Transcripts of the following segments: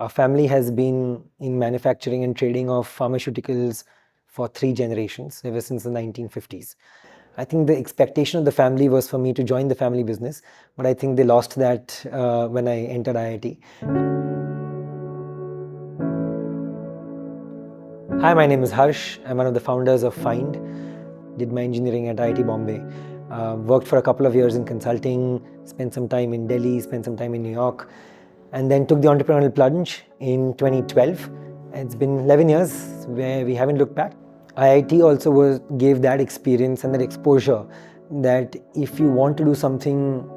Our family has been in manufacturing and trading of pharmaceuticals for 3 generations, ever since the 1950s. I think the expectation of the family was for me to join the family business, but I think they lost that when I entered IIT. Hi, my name is Harsh. I'm one of the founders of Fynd. Did my engineering at IIT Bombay. Worked for a couple of years in consulting, spent some time in Delhi, spent some time in New York, and then took the entrepreneurial plunge in 2012. It's been 11 years where we haven't looked back. IIT also gave that experience and that exposure that if you want to do something,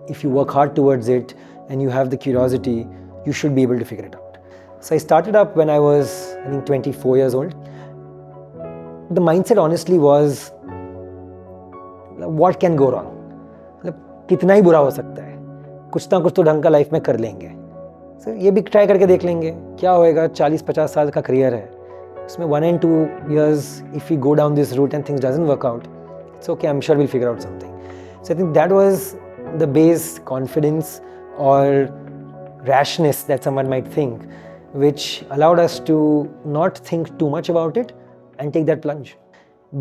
if you work hard towards it and you have the curiosity, you should be able to figure it out. So I started up when I was, I think, 24 years old. The mindset honestly was, what can go wrong? कितना ही बुरा हो सकता है, कुछ ना कुछ तो ढंग का लाइफ में कर लेंगे. So ये भी ट्राई करके देख लेंगे, क्या होएगा. 40-50 साल का करियर है, उसमें 1 and 2 years if we go down this route and things doesn't work out, it's okay, I'm sure we'll figure out something. So I think that was the base confidence or rashness that someone might think, which allowed us to not think too much about it and take that plunge.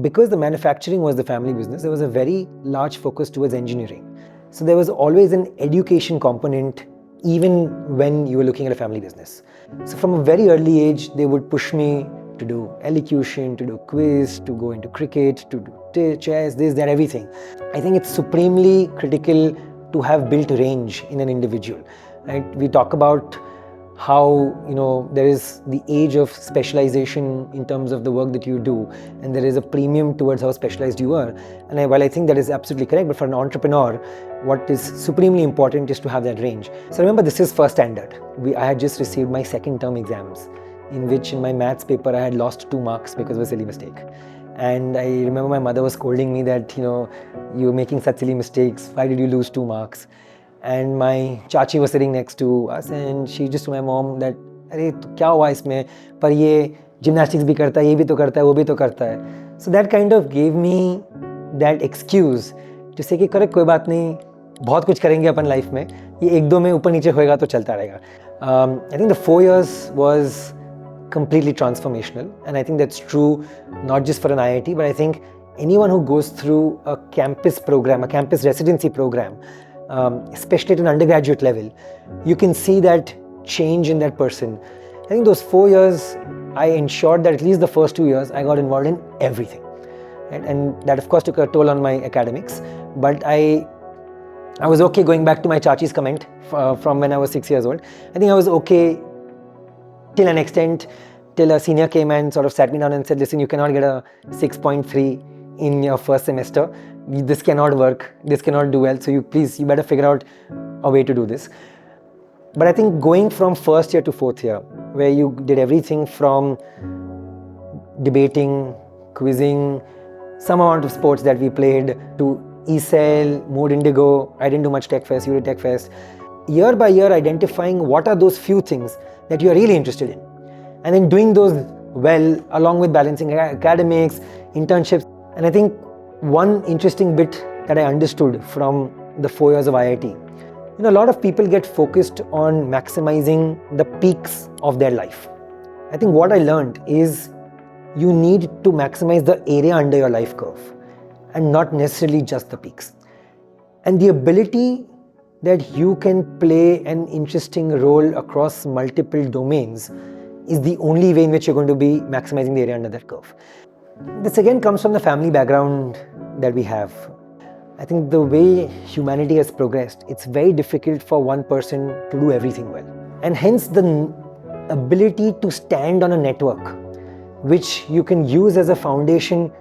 Because the manufacturing was the family business, there was a very large focus towards engineering. So there was always an education component even when you were looking at a family business. So from a very early age, they would push me to do elocution, to do quiz, to go into cricket, to do chess, this, that, everything. I think it's supremely critical to have built range in an individual. Right? We talk about how there is the age of specialization in terms of the work that you do, and there is a premium towards how specialized you are. And while I think that is absolutely correct, but for an entrepreneur, what is supremely important is to have that range. So remember, this is first standard. I had just received my second term exams, in which in my maths paper I had lost 2 marks because of a silly mistake. And I remember my mother was scolding me that you're making such silly mistakes, why did you lose 2 marks? And my chachi was sitting next to us, and she just told my mom that, अरे तो क्या हुआ इसमें, पर ये gymnastics भी करता है, ये भी तो करता है, वो भी तो करता है. So that kind of gave me that excuse to say कि करेक्ट, कोई बात नहीं, बहुत कुछ करेंगे अपन लाइफ में, ये 1-2 में ऊपर नीचे होएगा तो चलता रहेगा. I think the 4 years was completely transformational, and I think that's true not just for an IIT, but I think anyone who goes through a campus program, a campus residency program, especially at an undergraduate level, you can see that change in that person. I think those 4 years, I ensured that at least the first 2 years, I got involved in everything. Right? And that of course took a toll on my academics, but I was okay going back to my chachi's comment from when I was 6 years old. I think I was okay till an extent, till a senior came and sort of sat me down and said, listen, you cannot get a 6.3 in your first semester. This cannot work, this cannot do well, so you better figure out a way to do this. But I think going from first year to fourth year, where you did everything from debating, quizzing, some amount of sports that we played, to ECEL, Mood Indigo, I didn't do much Tech Fest, you did Tech Fest. Year by year identifying what are those few things that you are really interested in, and then doing those well along with balancing academics, internships. And I think one interesting bit that I understood from the 4 years of IIT, a lot of people get focused on maximizing the peaks of their life. I think what I learned is you need to maximize the area under your life curve and not necessarily just the peaks. And the ability that you can play an interesting role across multiple domains is the only way in which you're going to be maximizing the area under that curve. This again comes from the family background that we have. I think the way humanity has progressed, it's very difficult for one person to do everything well. And hence the ability to stand on a network, which you can use as a foundation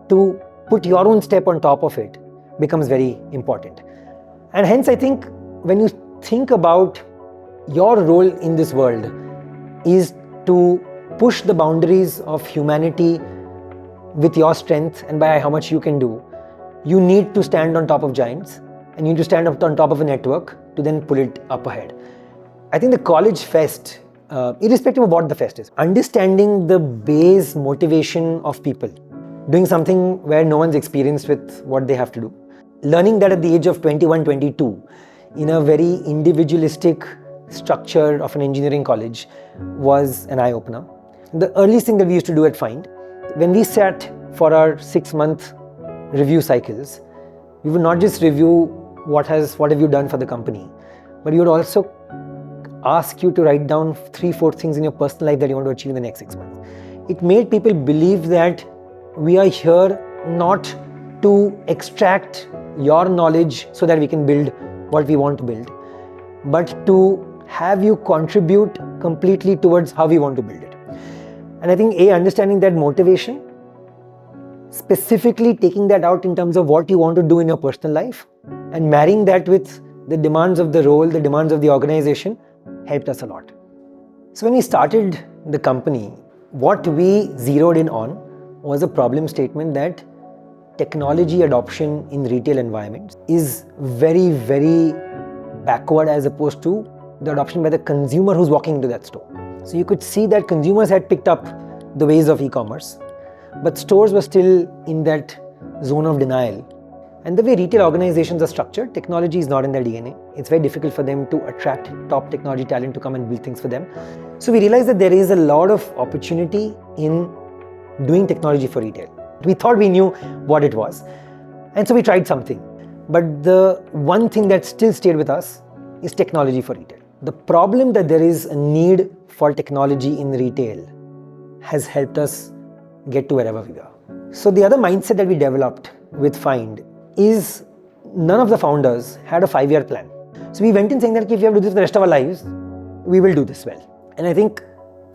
to put your own step on top of it, becomes very important. And hence I think when you think about your role in this world is to push the boundaries of humanity with your strength and by how much you can do, you need to stand on top of giants, and you need to stand up on top of a network to then pull it up ahead. I think the college fest, irrespective of what the fest is, understanding the base motivation of people, doing something where no one's experienced with what they have to do, learning that at the age of 21, 22, in a very individualistic structure of an engineering college was an eye-opener. The earliest thing that we used to do at Fynd, when we sat for our 6-month review cycles, we would not just review what have you done for the company, but we would also ask you to write down 3-4 things in your personal life that you want to achieve in the next 6 months. It made people believe that we are here not to extract your knowledge so that we can build what we want to build, but to have you contribute completely towards how we want to build it. And I think understanding that motivation, specifically taking that out in terms of what you want to do in your personal life and marrying that with the demands of the role, the demands of the organization, helped us a lot. So when we started the company, what we zeroed in on was a problem statement that technology adoption in retail environments is very, very backward as opposed to the adoption by the consumer who's walking into that store. So you could see that consumers had picked up the ways of e-commerce, but stores were still in that zone of denial. And the way retail organizations are structured, technology is not in their DNA. It's very difficult for them to attract top technology talent to come and build things for them. So we realized that there is a lot of opportunity in doing technology for retail. We thought we knew what it was. And so we tried something. But the one thing that still stayed with us is technology for retail. The problem that there is a need for technology in retail has helped us get to wherever we are. So the other mindset that we developed with Fynd is none of the founders had a 5-year plan. So we went in saying that if we have to do this for the rest of our lives, we will do this well. And I think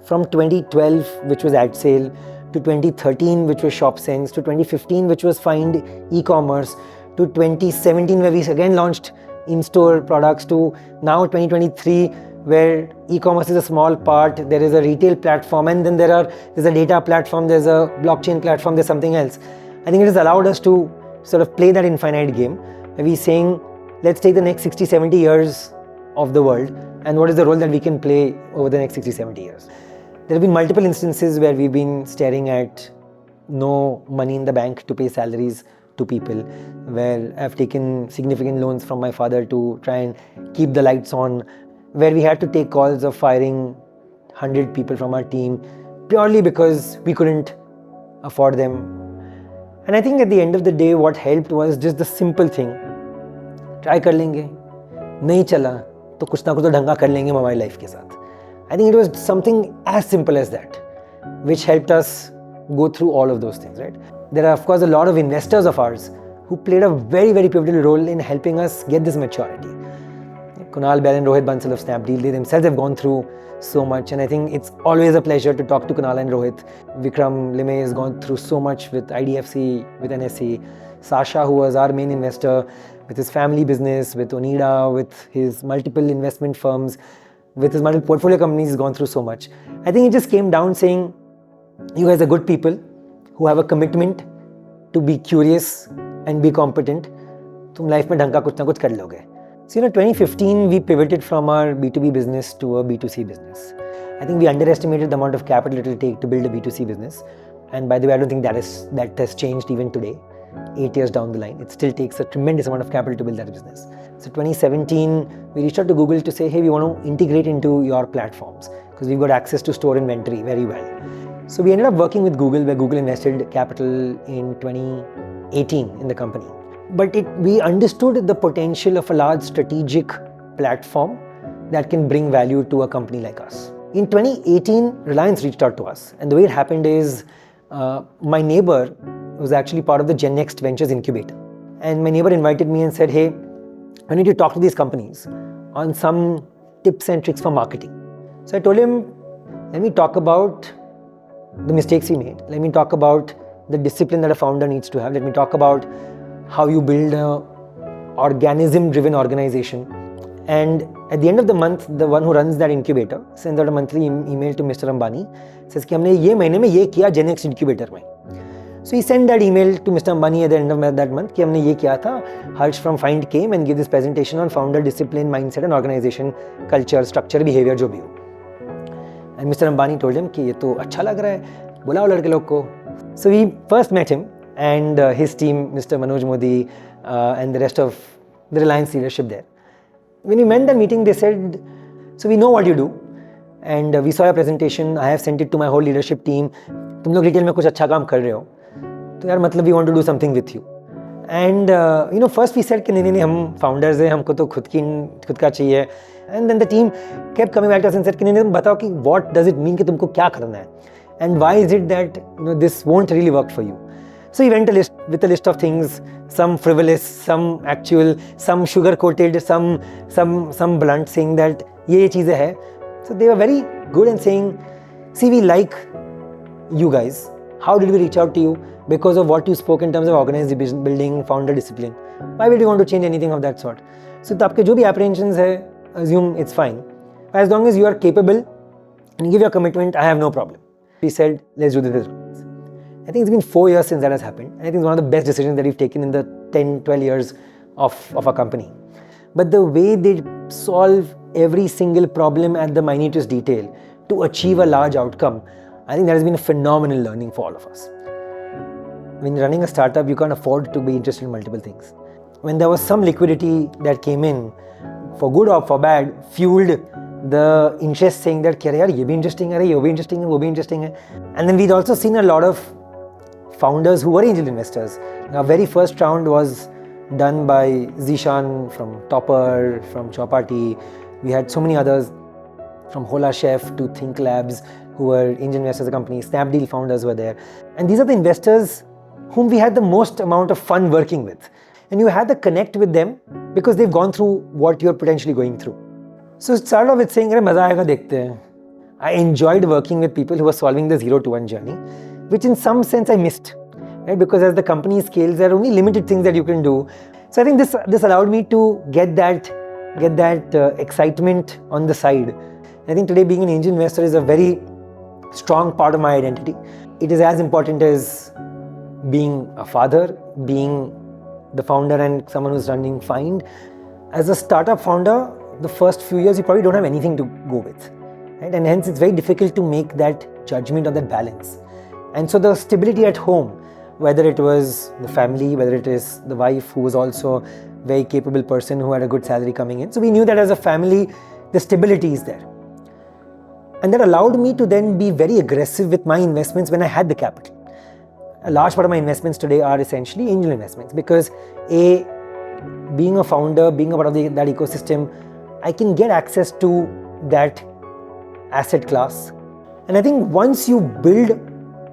from 2012, which was Ad Sale, to 2013, which was ShopSense, to 2015, which was Fynd e-commerce, to 2017, where we again launched in-store products, to now 2023, where e-commerce is a small part, there is a retail platform, and then there's a data platform, there's a blockchain platform, there's something else. I think it has allowed us to sort of play that infinite game, where we're saying, let's take the next 60, 70 years of the world, and what is the role that we can play over the next 60, 70 years. There have been multiple instances where we've been staring at no money in the bank to pay salaries to people, where I've taken significant loans from my father to try and keep the lights on, where we had to take calls of firing 100 people from our team purely because we couldn't afford them. And I think at the end of the day, what helped was just the simple thing. Try कर लेंगे, नहीं चला तो कुछ ना कुछ तो ढंगा कर लेंगे हमारी लाइफ के साथ. I think it was something as simple as that, which helped us go through all of those things, right? There are of course a lot of investors of ours who played a very, very pivotal role in helping us get this maturity. Kunal Bell and Rohit Bansal of Snapdeal, they themselves have gone through so much, and I think it's always a pleasure to talk to Kunal and Rohit. Vikram Limay has gone through so much with IDFC, with NSE. Shah, who was our main investor, with his family business, with Onida, with his multiple investment firms, with his multiple portfolio companies, he's gone through so much. I think it just came down saying, you guys are good people who have a commitment to be curious and be competent. तुम life में ढंग का कुछ ना कुछ कर लोगे. So, 2015, we pivoted from our B2B business to a B2C business. I think we underestimated the amount of capital it will take to build a B2C business. And by the way, I don't think that has changed even today, 8 years down the line. It still takes a tremendous amount of capital to build that business. So 2017, we reached out to Google to say, hey, we want to integrate into your platforms because we've got access to store inventory very well. So we ended up working with Google, where Google invested capital in 2018 in the company. But we understood the potential of a large strategic platform that can bring value to a company like us. In 2018, Reliance reached out to us, and the way it happened is my neighbor was actually part of the Gen Next Ventures incubator. And my neighbor invited me and said, hey, I need to talk to these companies on some tips and tricks for marketing. So I told him, let me talk about the mistakes we made. Let me talk about the discipline that a founder needs to have. Let me talk about how you build an organism-driven organization. And at the end of the month, the one who runs that incubator sends out a monthly email to Mr. Ambani, says कि हमने ये महीने में ये किया Gen Next incubator में. So he sent that email to Mr. Ambani at the end of that month कि हमने ये किया था. Harsh from Fynd came and gave this presentation on founder discipline, mindset and organization, culture, structure, behavior जो भी हो. And Mr. Ambani told him कि ये तो अच्छा लग रहा है, बुलाओ लड़के लोग को. So we first met him and his team, Mr. Manoj Modi and the rest of the Reliance leadership there. When we met the meeting, they said, So we know what you do, and we saw your presentation. I have sent it to my whole leadership team. तुम लोग retail में कुछ अच्छा काम कर रहे हो, तो यार मतलब we want to do something with you. And first we said कि नहीं हम founders हैं, हमको तो खुद का चाहिए. And then the team kept coming back to us and said कि नहीं तुम बताओ कि what does it mean कि तुमको क्या करना है, and why is it that this won't really work for you. So he went with a list of things, some frivolous, some actual, some sugar-coated, some blunt, saying that ये चीज़ें हैं. So they were very good in saying, see, we like you guys. How did we reach out to you? Because of what you spoke in terms of organized building, founder discipline. Why would you want to change anything of that sort? So आपके जो भी apprehensions है, assume it's fine. As long as you are capable and give your commitment, I have no problem. We said, let's do this. I think it's been 4 years since that has happened. And I think it's one of the best decisions that we've taken in the 10, 12 years of our company. But the way they solve every single problem at the minutest detail to achieve a large outcome, I think that has been a phenomenal learning for all of us. When you're running a startup, you can't afford to be interested in multiple things. When there was some liquidity that came in, for good or for bad, fueled the interest, saying that yaar ye bhi interesting hai, ye bhi interesting hai, wo bhi interesting hai. And then we'd also seen a lot of founders who were angel investors. Our very first round was done by Zishan from Topper, from Chowpatty. We had so many others, from Hola Chef to Think Labs, who were angel investors of the company. Snapdeal founders were there. And these are the investors whom we had the most amount of fun working with. And you had to connect with them because they've gone through what you're potentially going through. So it started off with saying, maza aayega dekhte hain. I enjoyed working with people who were solving the 0 to 1 journey, which in some sense I missed, right? Because as the company scales, there are only limited things that you can do. So I think this allowed me to get that excitement on the side. I think today being an angel investor is a very strong part of my identity. It is as important as being a father, being the founder and someone who's running Fynd. As a startup founder, the first few years you probably don't have anything to go with, right? And hence it's very difficult to make that judgment or that balance. And so the stability at home, whether it was the family, whether it is the wife who was also a very capable person who had a good salary coming in. So we knew that as a family, the stability is there. And that allowed me to then be very aggressive with my investments when I had the capital. A large part of my investments today are essentially angel investments because being a founder, being a part of that ecosystem, I can get access to that asset class. And I think once you build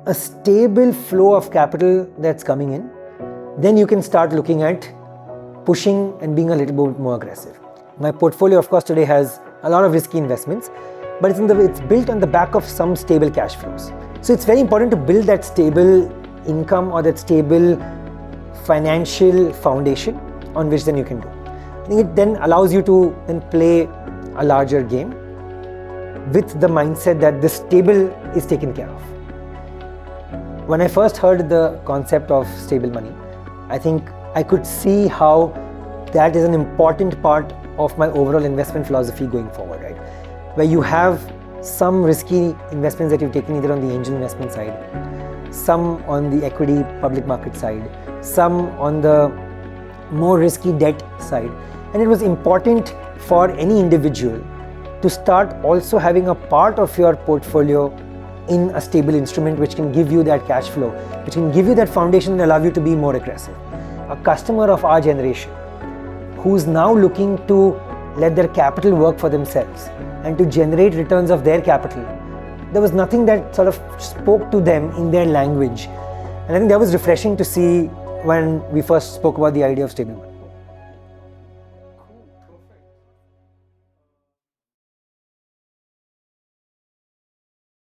a stable flow of capital that's coming in, then you can start looking at pushing and being a little bit more aggressive. My portfolio, of course, today has a lot of risky investments, but it's built on the back of some stable cash flows. So it's very important to build that stable income or that stable financial foundation on which then you can do. I think it then allows you to then play a larger game with the mindset that this stable is taken care of. When I first heard the concept of stable money, I think I could see how that is an important part of my overall investment philosophy going forward, right? Where you have some risky investments that you've taken either on the angel investment side, some on the equity public market side, some on the more risky debt side. And it was important for any individual to start also having a part of your portfolio in a stable instrument which can give you that cash flow, which can give you that foundation and allow you to be more aggressive. A customer of our generation who's now looking to let their capital work for themselves and to generate returns of their capital, there was nothing that sort of spoke to them in their language. And I think that was refreshing to see when we first spoke about the idea of stable money.